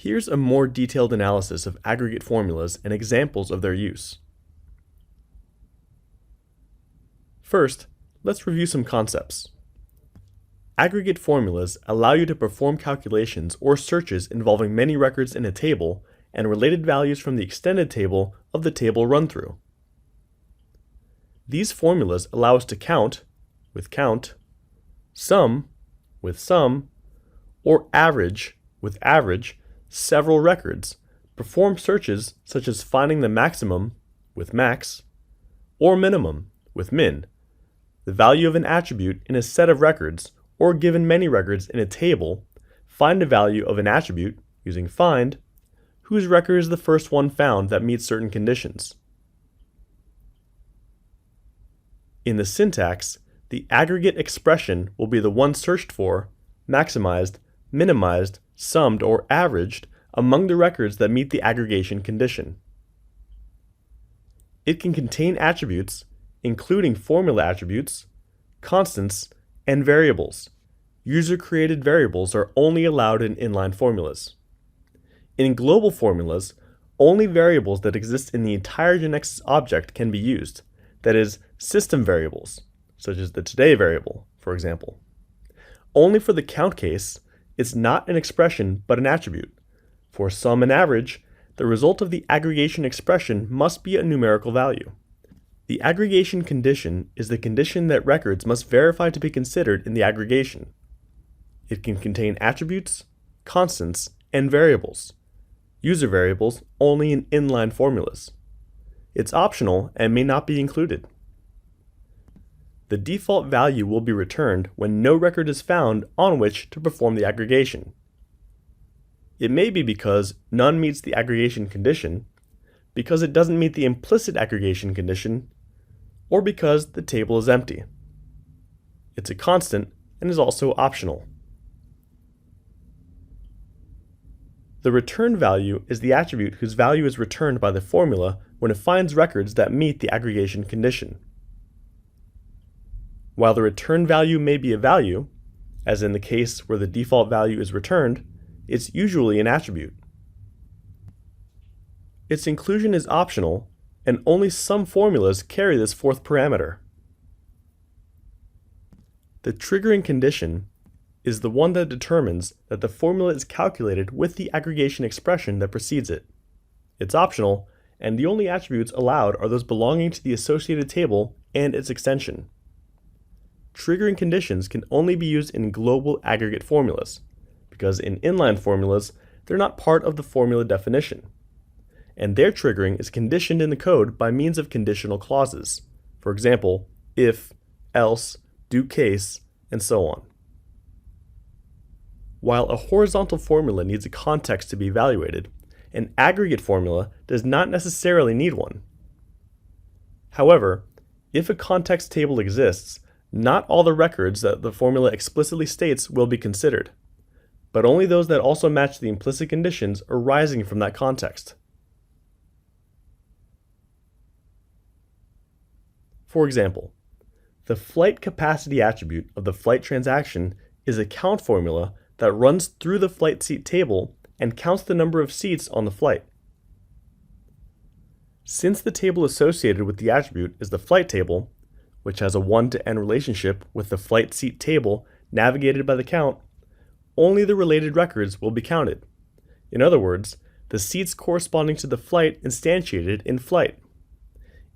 Here's a more detailed analysis of aggregate formulas and examples of their use. First, let's review some concepts. Aggregate formulas allow you to perform calculations or searches involving many records in a table and related values from the extended table of the table run-through. These formulas allow us to count, with count, sum, with sum, or average, with average, several records, perform searches such as finding the maximum, with max, or minimum, with min, the value of an attribute in a set of records, or given many records in a table, find a value of an attribute, using find, whose record is the first one found that meets certain conditions. In the syntax, the aggregate expression will be the one searched for, maximized, minimized, summed, or averaged among the records that meet the aggregation condition. It can contain attributes, including formula attributes, constants, and variables. User-created variables are only allowed in inline formulas. In global formulas, only variables that exist in the entire Genexus object can be used, that is, system variables, such as the today variable, for example. Only for the count case, it's not an expression but an attribute. For sum and average, the result of the aggregation expression must be a numerical value. The aggregation condition is the condition that records must verify to be considered in the aggregation. It can contain attributes, constants, and variables. User variables only in inline formulas. It's optional and may not be included. The default value will be returned when no record is found on which to perform the aggregation. It may be because none meets the aggregation condition, because it doesn't meet the implicit aggregation condition, or because the table is empty. It's a constant and is also optional. The return value is the attribute whose value is returned by the formula when it finds records that meet the aggregation condition. While the return value may be a value, as in the case where the default value is returned, it's usually an attribute. Its inclusion is optional, and only some formulas carry this fourth parameter. The triggering condition is the one that determines that the formula is calculated with the aggregation expression that precedes it. It's optional, and the only attributes allowed are those belonging to the associated table and its extension. Triggering conditions can only be used in global aggregate formulas, because in inline formulas, they're not part of the formula definition, and their triggering is conditioned in the code by means of conditional clauses. For example, if, else, do case, and so on. While a horizontal formula needs a context to be evaluated, an aggregate formula does not necessarily need one. However, if a context table exists, not all the records that the formula explicitly states will be considered, but only those that also match the implicit conditions arising from that context. For example, the flight capacity attribute of the flight transaction is a count formula that runs through the flight seat table and counts the number of seats on the flight. Since the table associated with the attribute is the flight table, which has a 1-to-n relationship with the flight seat table navigated by the count, only the related records will be counted. In other words, the seats corresponding to the flight instantiated in flight.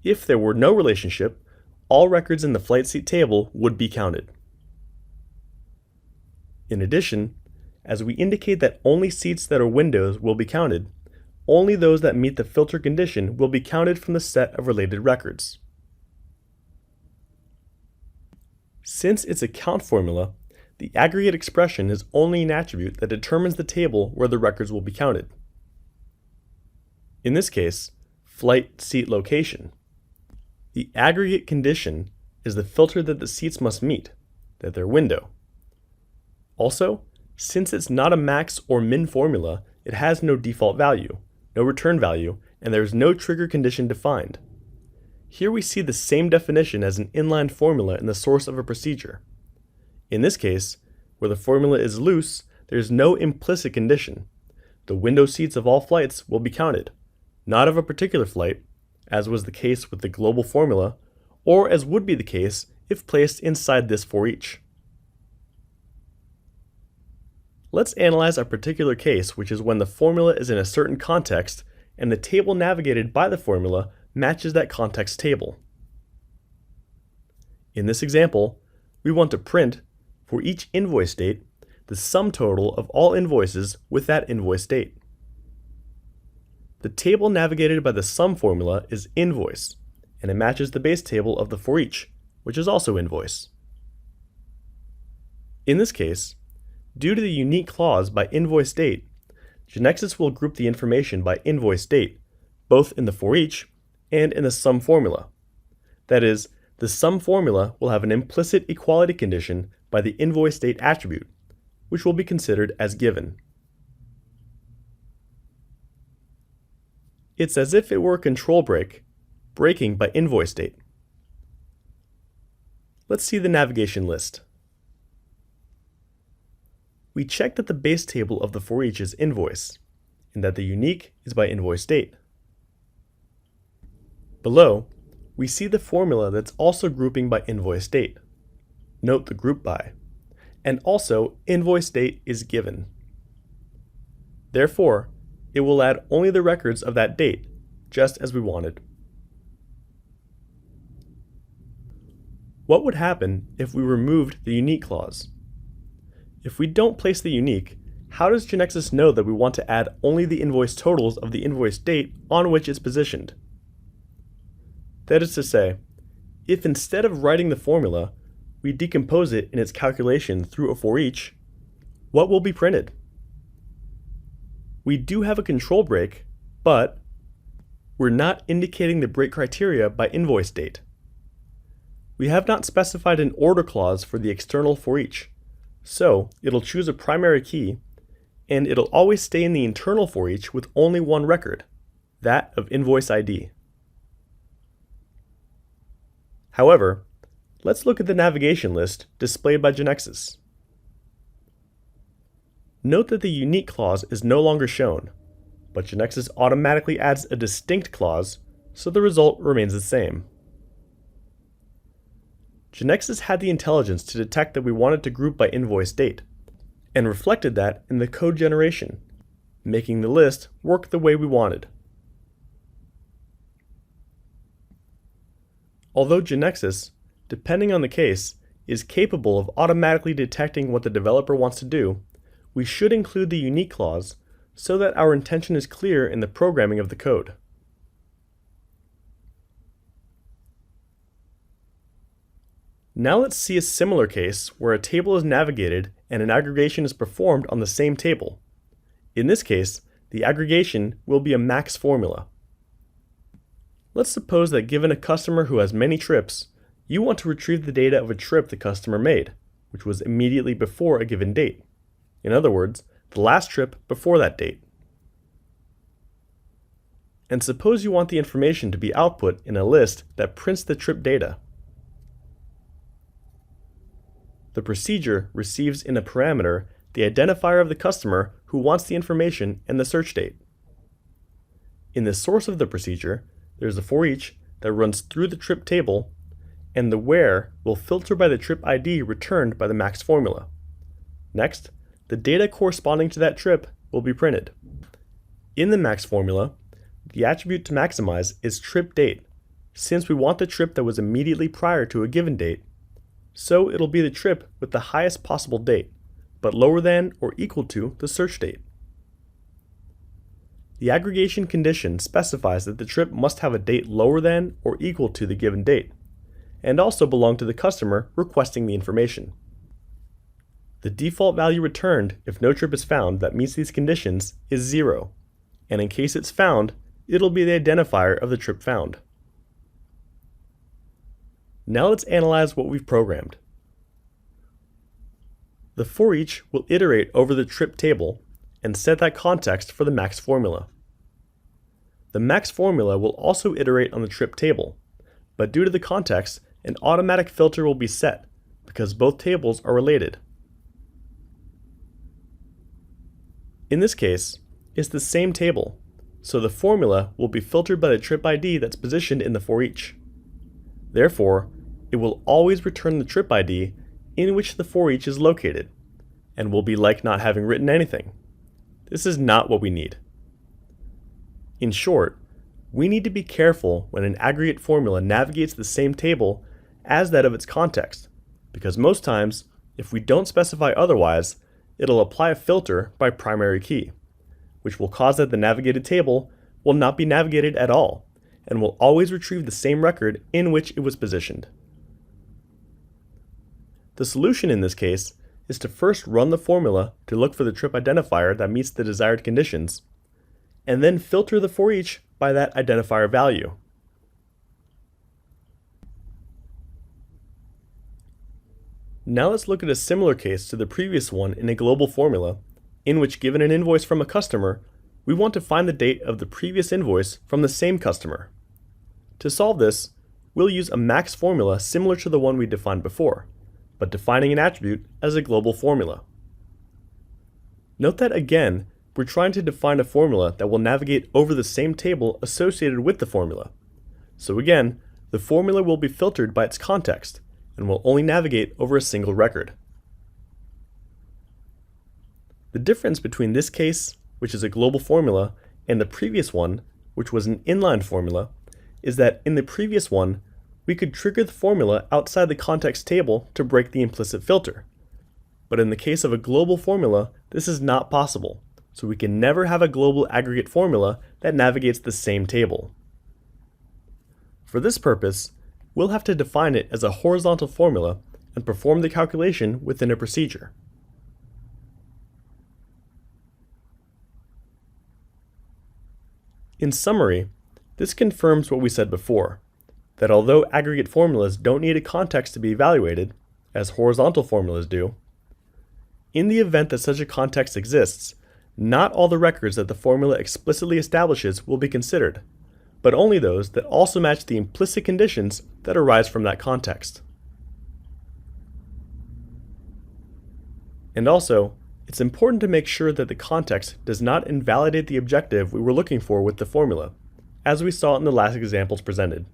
If there were no relationship, all records in the flight seat table would be counted. In addition, as we indicate that only seats that are windows will be counted, only those that meet the filter condition will be counted from the set of related records. Since it's a count formula, the aggregate expression is only an attribute that determines the table where the records will be counted. In this case, flight seat location. The aggregate condition is the filter that the seats must meet, that they're window. Also, since it's not a max or min formula, it has no default value, no return value, and there is no trigger condition defined. Here we see the same definition as an inline formula in the source of a procedure. In this case, where the formula is loose, there is no implicit condition, The window seats of all flights will be counted, not of a particular flight, as was the case with the global formula, or as would be the case if placed inside this for each. Let's analyze a particular case, which is when the formula is in a certain context and the table navigated by the formula matches that context table. In this example, we want to print, for each invoice date, the sum total of all invoices with that invoice date. The table navigated by the sum formula is invoice, and it matches the base table of the for each, which is also invoice. In this case, due to the unique clause by invoice date, Genexus will group the information by invoice date, both in the for each and in the sum formula. That is, the sum formula will have an implicit equality condition by the invoice date attribute, which will be considered as given. It's as if it were a control break, breaking by invoice date. Let's see the navigation list. We check that the base table of the for each is invoice, and that the unique is by invoice date. Below, we see the formula that's also grouping by invoice date. Note the group by. And also, invoice date is given. Therefore, it will add only the records of that date, just as we wanted. What would happen if we removed the unique clause? If we don't place the unique, how does Genexus know that we want to add only the invoice totals of the invoice date on which it's positioned? That is to say, if instead of writing the formula, we decompose it in its calculation through a for each, what will be printed? We do have a control break, but we're not indicating the break criteria by invoice date. We have not specified an order clause for the external for each, so it'll choose a primary key, and it'll always stay in the internal for each with only one record, that of invoice ID. However, let's look at the navigation list displayed by Genexus. Note that the unique clause is no longer shown, but Genexus automatically adds a distinct clause, so the result remains the same. Genexus had the intelligence to detect that we wanted to group by invoice date, and reflected that in the code generation, making the list work the way we wanted. Although Genexus, depending on the case, is capable of automatically detecting what the developer wants to do, we should include the unique clause so that our intention is clear in the programming of the code. Now let's see a similar case where a table is navigated and an aggregation is performed on the same table. In this case, the aggregation will be a max formula. Let's suppose that given a customer who has many trips, you want to retrieve the data of a trip the customer made, which was immediately before a given date. In other words, the last trip before that date. And suppose you want the information to be output in a list that prints the trip data. The procedure receives in a parameter the identifier of the customer who wants the information and the search date. In the source of the procedure, there's a for each that runs through the trip table, and the where will filter by the trip ID returned by the max formula. Next, the data corresponding to that trip will be printed. In the max formula, the attribute to maximize is trip date, since we want the trip that was immediately prior to a given date, so it'll be the trip with the highest possible date, but lower than or equal to the search date. The aggregation condition specifies that the trip must have a date lower than or equal to the given date, and also belong to the customer requesting the information. The default value returned if no trip is found that meets these conditions is 0, and in case it's found, it'll be the identifier of the trip found. Now let's analyze what we've programmed. The for each will iterate over the trip table and set that context for the max formula. The max formula will also iterate on the trip table, but due to the context, an automatic filter will be set because both tables are related. In this case, is the same table, so the formula will be filtered by the trip ID that's positioned in the for each. Therefore, it will always return the trip ID in which the for each is located, and will be like not having written anything. This is not what we need. In short, we need to be careful when an aggregate formula navigates the same table as that of its context, because most times, if we don't specify otherwise, it'll apply a filter by primary key, which will cause that the navigated table will not be navigated at all, and will always retrieve the same record in which it was positioned. The solution in this case is to first run the formula to look for the trip identifier that meets the desired conditions, and then filter the for each by that identifier value. Now let's look at a similar case to the previous one in a global formula, in which given an invoice from a customer, we want to find the date of the previous invoice from the same customer. To solve this, we'll use a max formula similar to the one we defined before, but defining an attribute as a global formula. Note that again, we're trying to define a formula that will navigate over the same table associated with the formula. So again, the formula will be filtered by its context and will only navigate over a single record. The difference between this case, which is a global formula, and the previous one, which was an inline formula, is that in the previous one, we could trigger the formula outside the context table to break the implicit filter. But in the case of a global formula, this is not possible, so we can never have a global aggregate formula that navigates the same table. For this purpose, we'll have to define it as a horizontal formula and perform the calculation within a procedure. In summary, this confirms what we said before, that although aggregate formulas don't need a context to be evaluated, as horizontal formulas do, in the event that such a context exists, not all the records that the formula explicitly establishes will be considered, but only those that also match the implicit conditions that arise from that context. And also, it's important to make sure that the context does not invalidate the objective we were looking for with the formula, as we saw in the last examples presented.